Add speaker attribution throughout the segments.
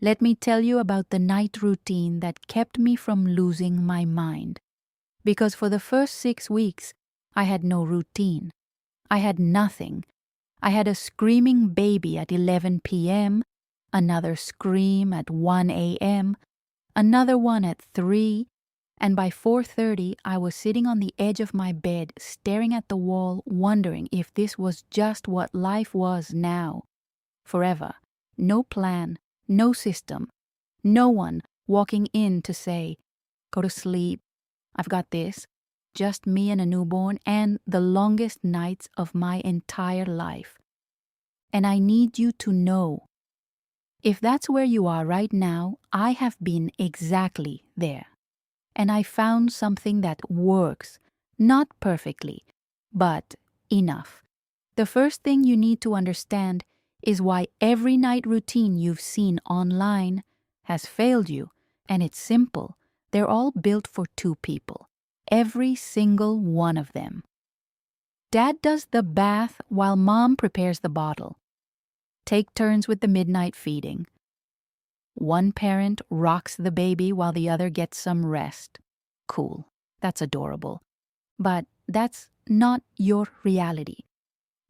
Speaker 1: Let me tell you about the night routine that kept me from losing my mind. Because for the first 6 weeks, I had no routine. I had nothing. I had a screaming baby at 11 p.m., another scream at 1 a.m., another one at 3, and by 4:30 I was sitting on the edge of my bed staring at the wall, wondering if this was just what life was now. Forever. No plan, no system, no one walking in to say, "Go to sleep, I've got this." Just me and a newborn and the longest nights of my entire life. And I need you to know, if that's where you are right now, I have been exactly there. And I found something that works, not perfectly, but enough. The first thing you need to understand is why every night routine you've seen online has failed you, and it's simple. They're all built for 2 people, every single one of them. Dad does the bath while mom prepares the bottle. Take turns with the midnight feeding. One parent rocks the baby while the other gets some rest. Cool. That's adorable. But that's not your reality.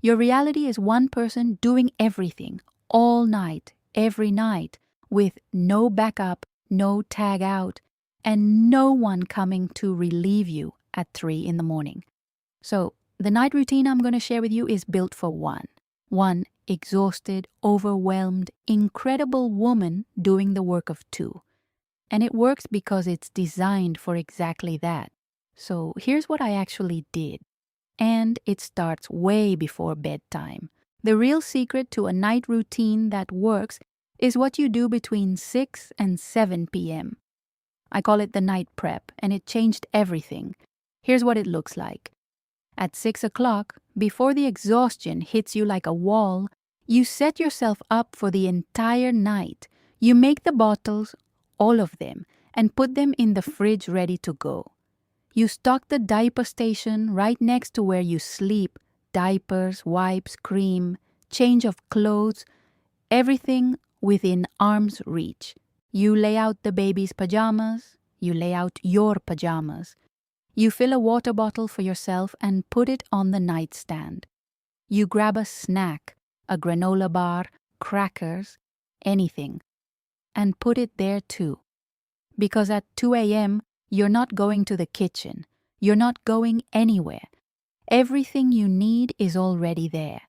Speaker 1: Your reality is one person doing everything, all night, every night, with no backup, no tag out, and no one coming to relieve you at 3 in the morning. So, the night routine I'm going to share with you is built for one exhausted, overwhelmed, incredible woman doing the work of 2. And it works because it's designed for exactly that. So here's what I actually did. And it starts way before bedtime. The real secret to a night routine that works is what you do between 6 and 7 p.m. I call it the night prep, and it changed everything. Here's what it looks like. At 6 o'clock, before the exhaustion hits you like a wall, you set yourself up for the entire night. You make the bottles, all of them, and put them in the fridge ready to go. You stock the diaper station right next to where you sleep, diapers, wipes, cream, change of clothes, everything within arm's reach. You lay out the baby's pajamas, you lay out your pajamas. You fill a water bottle for yourself and put it on the nightstand. You grab a snack, a granola bar, crackers, anything, and put it there too. Because at 2 a.m., you're not going to the kitchen. You're not going anywhere. Everything you need is already there.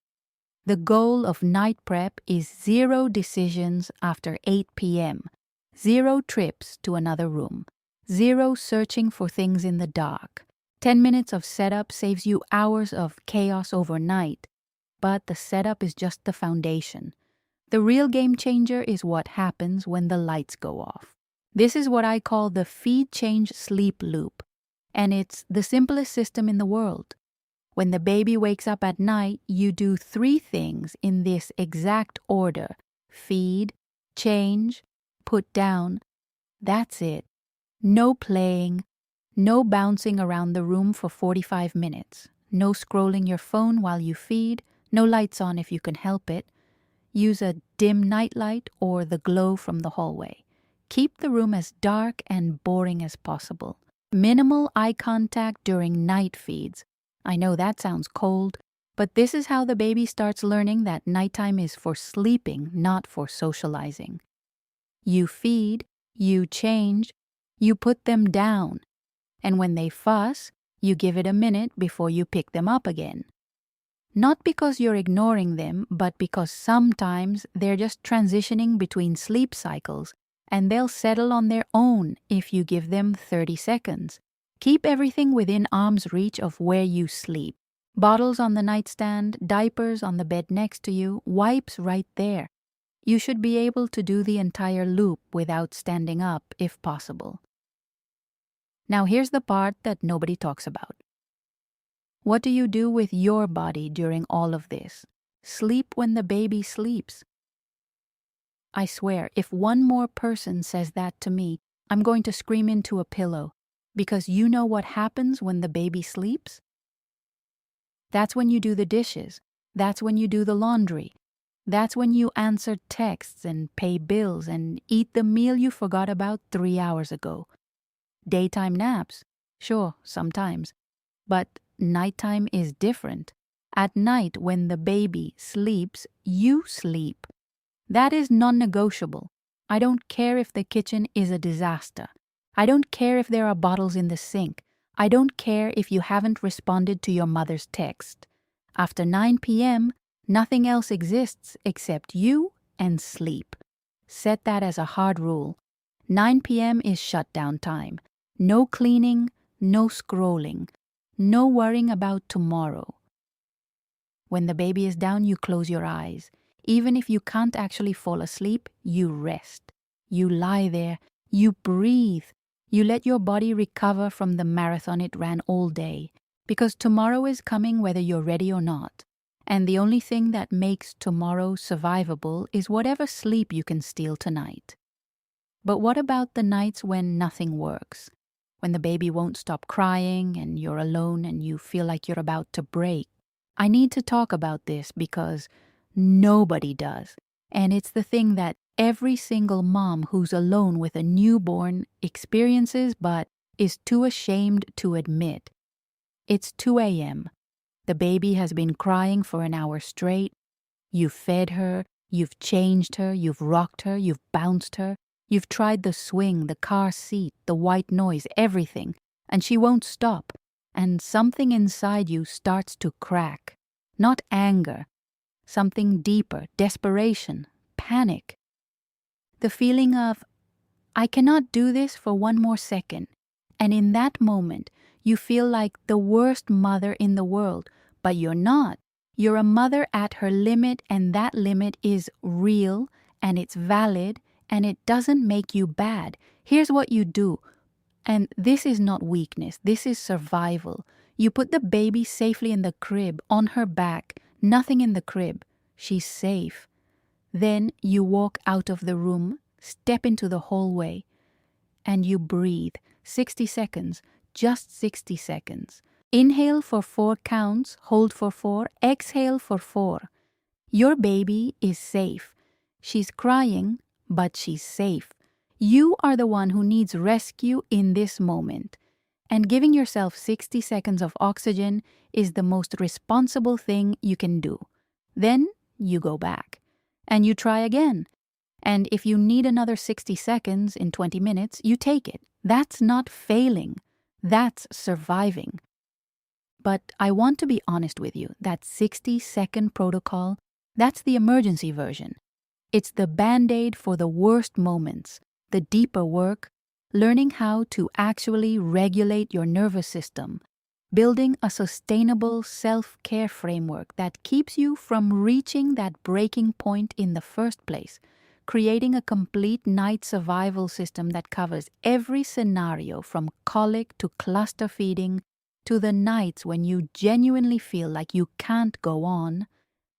Speaker 1: The goal of night prep is 0 decisions after 8 p.m., 0 trips to another room, 0 searching for things in the dark. 10 minutes of setup saves you hours of chaos overnight, but the setup is just the foundation. The real game changer is what happens when the lights go off. This is what I call the feed change sleep loop, and it's the simplest system in the world. When the baby wakes up at night, you do 3 things in this exact order: feed, change, put down. That's it. No playing, no bouncing around the room for 45 minutes, no scrolling your phone while you feed, no lights on if you can help it. Use a dim nightlight or the glow from the hallway. Keep the room as dark and boring as possible. Minimal eye contact during night feeds. I know that sounds cold, but this is how the baby starts learning that nighttime is for sleeping, not for socializing. You feed, you change, you put them down, and when they fuss, you give it a minute before you pick them up again. Not because you're ignoring them, but because sometimes they're just transitioning between sleep cycles, and they'll settle on their own if you give them 30 seconds. Keep everything within arm's reach of where you sleep. Bottles on the nightstand, diapers on the bed next to you, wipes right there. You should be able to do the entire loop without standing up if possible. Now here's the part that nobody talks about. What do you do with your body during all of this? Sleep when the baby sleeps. I swear, if one more person says that to me, I'm going to scream into a pillow, because you know what happens when the baby sleeps? That's when you do the dishes. That's when you do the laundry. That's when you answer texts and pay bills and eat the meal you forgot about 3 hours ago. Daytime naps, sure, sometimes. But nighttime is different. At night, when the baby sleeps, you sleep. That is non-negotiable. I don't care if the kitchen is a disaster. I don't care if there are bottles in the sink. I don't care if you haven't responded to your mother's text. After 9 p.m., nothing else exists except you and sleep. Set that as a hard rule. 9 p.m. is shutdown time. No cleaning, no scrolling, no worrying about tomorrow. When the baby is down, you close your eyes. Even if you can't actually fall asleep, you rest. You lie there, you breathe. You let your body recover from the marathon it ran all day. Because tomorrow is coming whether you're ready or not. And the only thing that makes tomorrow survivable is whatever sleep you can steal tonight. But what about the nights when nothing works? When the baby won't stop crying and you're alone and you feel like you're about to break? I need to talk about this because nobody does. And it's the thing that every single mom who's alone with a newborn experiences but is too ashamed to admit. It's 2 a.m. The baby has been crying for an hour straight. You've fed her, you've changed her, you've rocked her, you've bounced her. You've tried the swing, the car seat, the white noise, everything, and she won't stop. And something inside you starts to crack. Not anger. Something deeper, desperation, panic. The feeling of, I cannot do this for one more second. And in that moment, you feel like the worst mother in the world, but you're not. You're a mother at her limit, and that limit is real, and it's valid, and it doesn't make you bad. Here's what you do. And this is not weakness, this is survival. You put the baby safely in the crib, on her back, nothing in the crib. She's safe. Then you walk out of the room, step into the hallway, and you breathe. 60 seconds, just 60 seconds. Inhale for 4 counts, hold for 4, exhale for 4. Your baby is safe. She's crying, but she's safe. You are the one who needs rescue in this moment. And giving yourself 60 seconds of oxygen is the most responsible thing you can do. Then you go back. And you try again. And if you need another 60 seconds in 20 minutes, you take it. That's not failing. That's surviving. But I want to be honest with you. That 60-second protocol, that's the emergency version. It's the Band-Aid for the worst moments. The deeper work, learning how to actually regulate your nervous system, building a sustainable self-care framework that keeps you from reaching that breaking point in the first place, creating a complete night survival system that covers every scenario from colic to cluster feeding to the nights when you genuinely feel like you can't go on.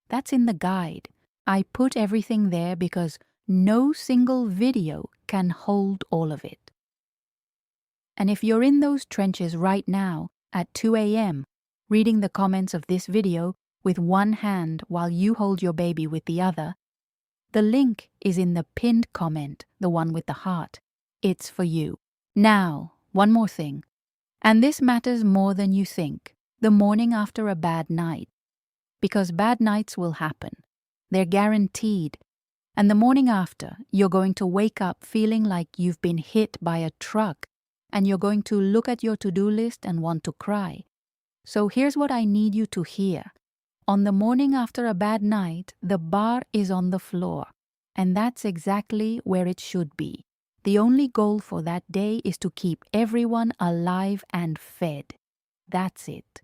Speaker 1: That's in the guide. I put everything there because no single video can hold all of it. And if you're in those trenches right now at 2 a.m., reading the comments of this video with one hand while you hold your baby with the other, the link is in the pinned comment, the one with the heart. It's for you. Now, one more thing. And this matters more than you think. The morning after a bad night. Because bad nights will happen. They're guaranteed. And the morning after, you're going to wake up feeling like you've been hit by a truck, and you're going to look at your to-do list and want to cry. So here's what I need you to hear. On the morning after a bad night, the bar is on the floor, and that's exactly where it should be. The only goal for that day is to keep everyone alive and fed. That's it.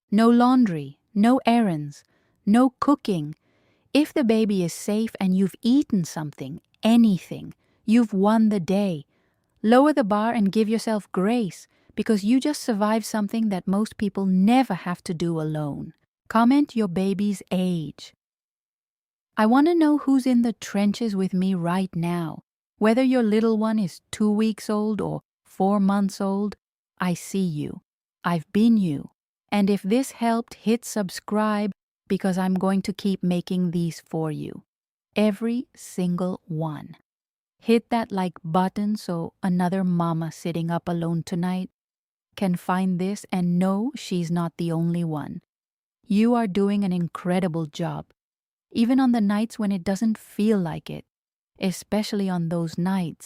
Speaker 1: No laundry, no errands, no cooking. If the baby is safe and you've eaten something, anything, you've won the day. Lower the bar and give yourself grace because you just survived something that most people never have to do alone. Comment your baby's age. I want to know who's in the trenches with me right now. Whether your little one is 2 weeks old or 4 months old, I see you. I've been you. And if this helped, hit subscribe, because I'm going to keep making these for you. Every single one. Hit that like button so another mama sitting up alone tonight can find this and know she's not the only one. You are doing an incredible job, even on the nights when it doesn't feel like it, especially on those nights